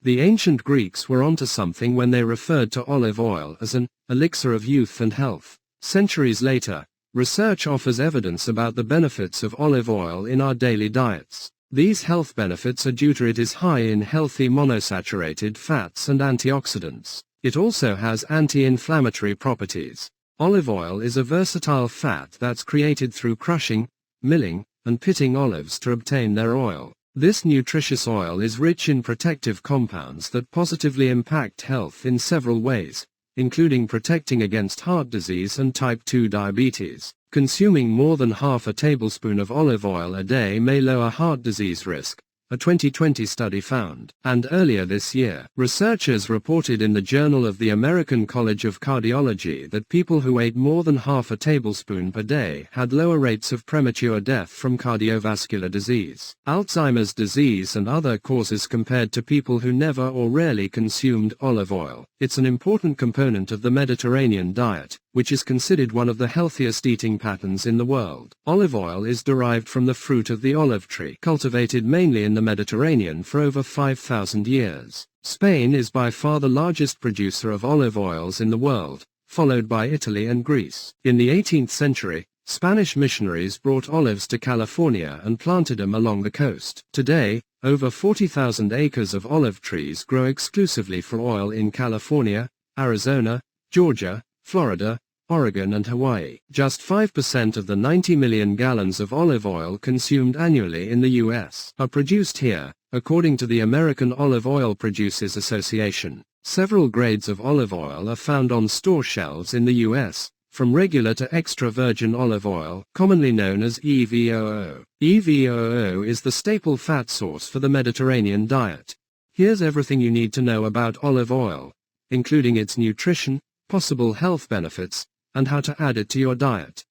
The ancient Greeks were onto something when they referred to olive oil as an elixir of youth and health. Centuries later, research offers evidence about the benefits of olive oil in our daily diets. These health benefits are due to it is high in healthy monosaturated fats and antioxidants. It also has anti-inflammatory properties. Olive oil is a versatile fat that's created through crushing, milling, and pitting olives to obtain their oil. This nutritious oil is rich in protective compounds that positively impact health in several ways, including protecting against heart disease and type 2 diabetes. Consuming more than half a tablespoon of olive oil a day may lower heart disease risk, a 2020 study found. And earlier this year, researchers reported in the Journal of the American College of Cardiology that people who ate more than half a tablespoon per day had lower rates of premature death from cardiovascular disease, Alzheimer's disease and other causes compared to people who never or rarely consumed olive oil. It's an important component of the Mediterranean diet, which is considered one of the healthiest eating patterns in the world. Olive oil is derived from the fruit of the olive tree, cultivated mainly in the Mediterranean for over 5,000 years. Spain is by far the largest producer of olive oils in the world, followed by Italy and Greece. In the 18th century, Spanish missionaries brought olives to California and planted them along the coast. Today, over 40,000 acres of olive trees grow exclusively for oil in California, Arizona, Georgia, Florida, Oregon and Hawaii. Just 5% of the 90 million gallons of olive oil consumed annually in the U.S. are produced here, according to the American Olive Oil Producers Association. Several grades of olive oil are found on store shelves in the U.S., from regular to extra virgin olive oil, commonly known as EVOO. EVOO is the staple fat source for the Mediterranean diet. Here's everything you need to know about olive oil, including its nutrition, possible health benefits, and how to add it to your diet.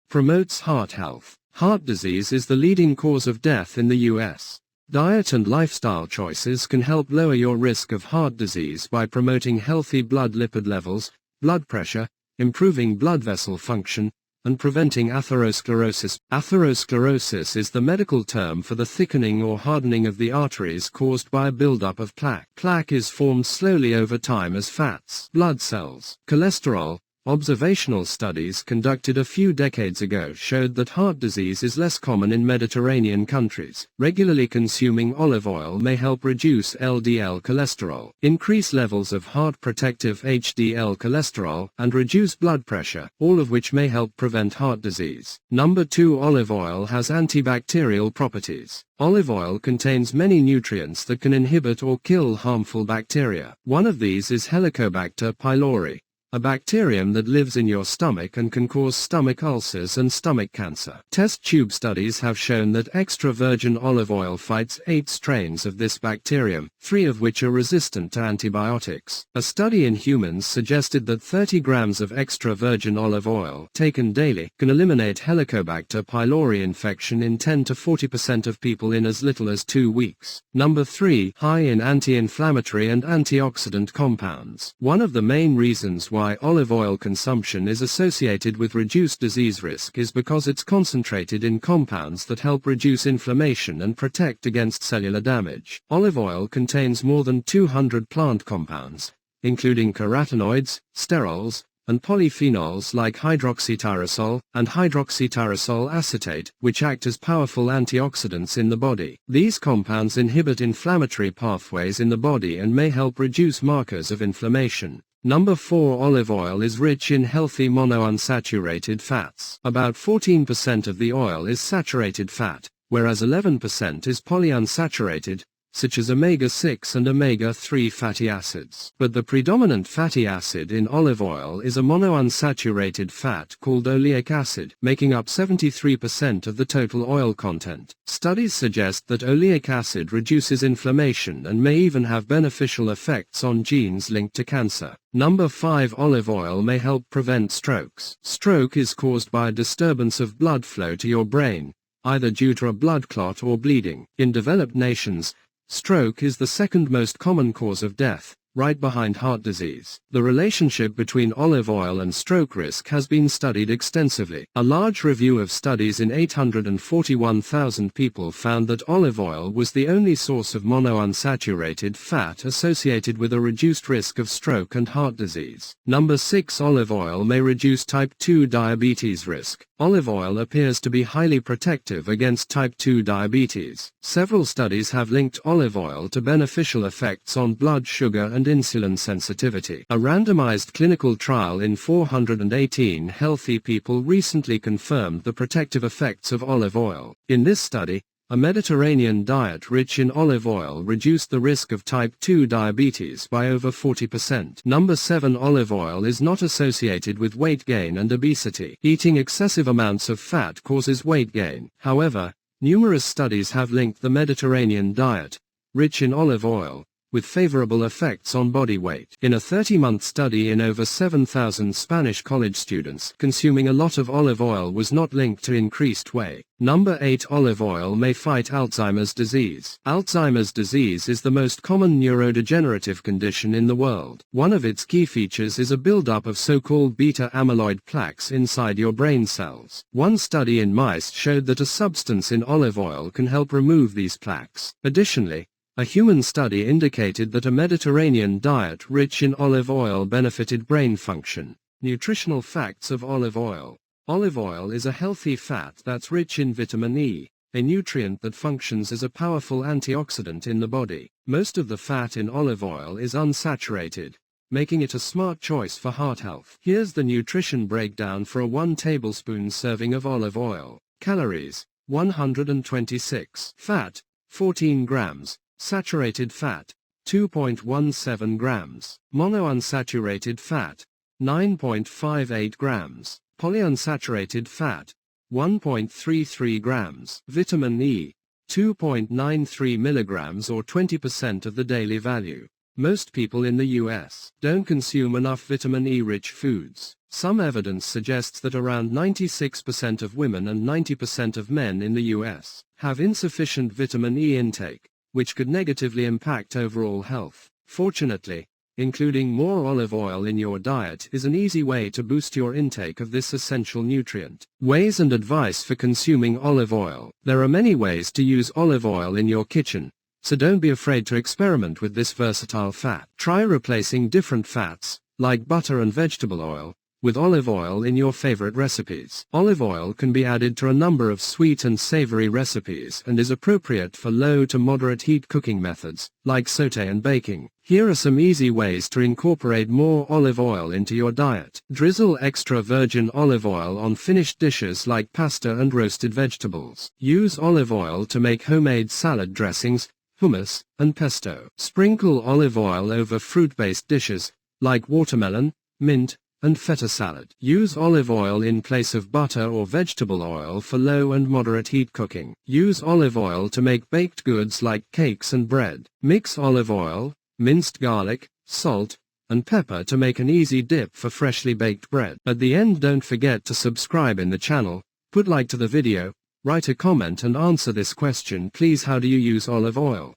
Promotes heart health. Heart disease is the leading cause of death in the U.S. Diet and lifestyle choices can help lower your risk of heart disease by promoting healthy blood lipid levels, blood pressure, improving blood vessel function, and preventing atherosclerosis. Atherosclerosis is the medical term for the thickening or hardening of the arteries caused by a buildup of plaque. Plaque is formed slowly over time as fats, blood cells, cholesterol. Observational studies conducted a few decades ago showed that heart disease is less common in Mediterranean countries. Regularly consuming olive oil may help reduce LDL cholesterol, increase levels of heart protective HDL cholesterol, and reduce blood pressure, all of which may help prevent heart disease. Number 2. Olive oil has antibacterial properties. Olive oil contains many nutrients that can inhibit or kill harmful bacteria. One of these is Helicobacter pylori, a bacterium that lives in your stomach and can cause stomach ulcers and stomach cancer. Test tube studies have shown that extra virgin olive oil fights 8 strains of this bacterium, 3 of which are resistant to antibiotics. A study in humans suggested that 30 grams of extra virgin olive oil, taken daily, can eliminate Helicobacter pylori infection in 10 to 40% of people in as little as 2 weeks. Number 3. High in anti-inflammatory and antioxidant compounds. One of the main reasons why olive oil consumption is associated with reduced disease risk is because it's concentrated in compounds that help reduce inflammation and protect against cellular damage. Olive oil contains more than 200 plant compounds, including carotenoids, sterols, and polyphenols like hydroxytyrosol and hydroxytyrosol acetate, which act as powerful antioxidants in the body. These compounds inhibit inflammatory pathways in the body and may help reduce markers of inflammation. Number 4. Olive oil is rich in healthy monounsaturated fats. About 14% of the oil is saturated fat, whereas 11% is polyunsaturated, such as omega-6 and omega-3 fatty acids. But the predominant fatty acid in olive oil is a monounsaturated fat called oleic acid, making up 73% of the total oil content. Studies suggest that oleic acid reduces inflammation and may even have beneficial effects on genes linked to cancer. Number 5. Olive oil may help prevent strokes. Stroke is caused by a disturbance of blood flow to your brain, either due to a blood clot or bleeding. In developed nations, stroke is the second most common cause of death, right behind heart disease. The relationship between olive oil and stroke risk has been studied extensively. A large review of studies in 841,000 people found that olive oil was the only source of monounsaturated fat associated with a reduced risk of stroke and heart disease. Number 6. Olive oil may reduce type 2 diabetes risk. Olive oil appears to be highly protective against type 2 diabetes. Several studies have linked olive oil to beneficial effects on blood sugar and insulin sensitivity. A randomized clinical trial in 418 healthy people recently confirmed the protective effects of olive oil. In this study, a Mediterranean diet rich in olive oil reduced the risk of type 2 diabetes by over 40%. Number 7. Olive oil is not associated with weight gain and obesity. Eating excessive amounts of fat causes weight gain. However, numerous studies have linked the Mediterranean diet, rich in olive oil, with favorable effects on body weight. In a 30-month study in over 7,000 Spanish college students, consuming a lot of olive oil was not linked to increased weight. Number 8. Olive oil may fight Alzheimer's disease. Alzheimer's disease is the most common neurodegenerative condition in the world. One of its key features is a buildup of so-called beta-amyloid plaques inside your brain cells. One study in mice showed that a substance in olive oil can help remove these plaques. Additionally, a human study indicated that a Mediterranean diet rich in olive oil benefited brain function. Nutritional facts of olive oil. Olive oil is a healthy fat that's rich in vitamin E, a nutrient that functions as a powerful antioxidant in the body. Most of the fat in olive oil is unsaturated, making it a smart choice for heart health. Here's the nutrition breakdown for a 1 tablespoon serving of olive oil. Calories, 126. Fat, 14 grams. Saturated fat, 2.17 grams. Monounsaturated fat, 9.58 grams. Polyunsaturated fat, 1.33 grams. Vitamin E, 2.93 milligrams or 20% of the daily value. Most people in the US don't consume enough vitamin E-rich foods. Some evidence suggests that around 96% of women and 90% of men in the US have insufficient vitamin E intake, which could negatively impact overall health. Fortunately, including more olive oil in your diet is an easy way to boost your intake of this essential nutrient. Ways and advice for consuming olive oil. There are many ways to use olive oil in your kitchen, so don't be afraid to experiment with this versatile fat. Try replacing different fats, like butter and vegetable oil, with olive oil in your favorite recipes. Olive oil can be added to a number of sweet and savory recipes and is appropriate for low to moderate heat cooking methods, like sauté and baking. Here are some easy ways to incorporate more olive oil into your diet. Drizzle extra virgin olive oil on finished dishes like pasta and roasted vegetables. Use olive oil to make homemade salad dressings, hummus, and pesto. Sprinkle olive oil over fruit-based dishes, like watermelon, mint, and feta salad. Use olive oil in place of butter or vegetable oil for low and moderate heat cooking. Use olive oil to make baked goods like cakes and bread. Mix olive oil, minced garlic, salt, and pepper to make an easy dip for freshly baked bread. At the end, don't forget to subscribe in the channel, put like to the video, write a comment and answer this question please: how do you use olive oil?